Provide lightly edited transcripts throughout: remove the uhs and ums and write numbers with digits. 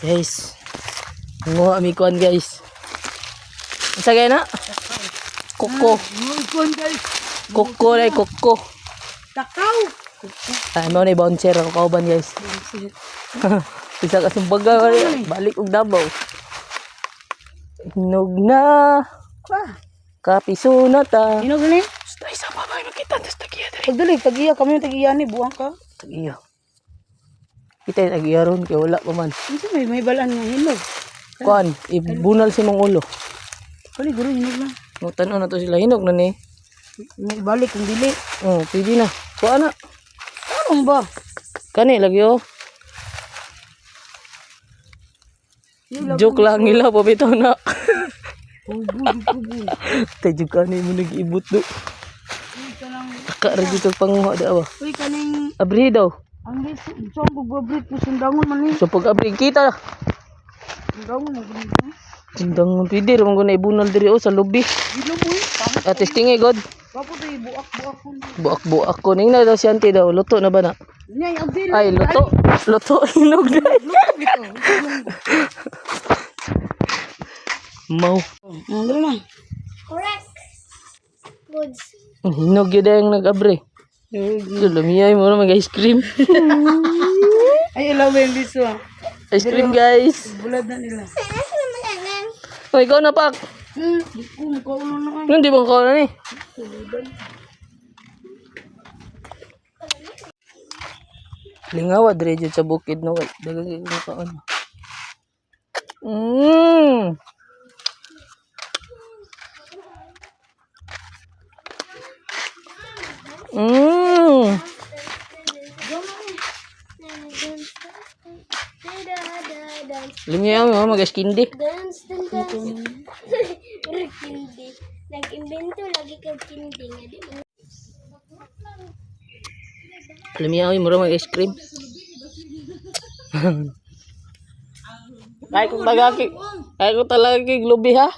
Guys, mga amikuan guys. Isa gaya na? Koko. Koko na koko. Takaw. Ano na bouncer ako kauban guys. Isa kasing baga balik og Davao. Hinog na. Kapiso na ta. Hinog ni? Basta isa pa ba makita tas tagiya diri. Pagdali, tagiya kami tagiya ni buang ka. Tagiya. Kita tagiya ron kay wala pa man. Unsa may balaan nga hinog. Kuan, ibunal si mong ulo. Kali guro hinog na. No tan-on na to sila hinog na ni. May balik kung dili. Oh, pwede na. Kuan na. Ano ba? Kani lagi oh. Joke lang nila pabitaw na. Tayo kani mo nag-ibot do. Taka ra dito panguha da ba. Uy kaning Abri daw. ang so bugbabrit ko sundangon man ni. So pag abri kita. Sundangon na ganito. Tindang pwede ra man ko na ibunal diri oh sa lobby. Dilo boy. At testing god. Papo tay buak-buak ko. Buak-buak ko ning na daw si auntie daw luto na ba na? Nyay abdil. Ay luto. Luto hinog na. Mau. Ano na? Correct. Goods. Hinog yun yung nag-abre. Lumiyay mo na mag-ice cream. Ay ilaw yung biso. Ice cream guys. Bulad na nila. Ano naman yan? Oh, ikaw na pak. Kung kaulo na Hindi bang ikaw na ni? Lingawa dire dyan sa bukid no. Dagang yung kaon. Lingawa mo mag-skindi. Dance, dance, dance. Kindi. Nag-invento lagi kang kindi. Nga di mo. Lingawa mo mag-ice cream. Kaya ko talaga kay Globe ha.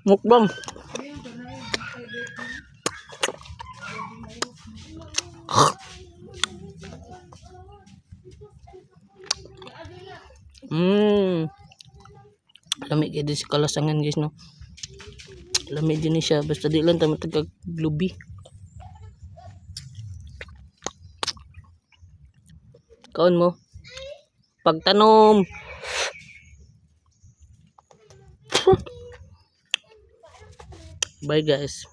Mukbang. Lamig din si kalasangan guys no. Lamig din siya basta di lang tayo matagag Globe. Kaon mo. Pagtanom. Bye guys.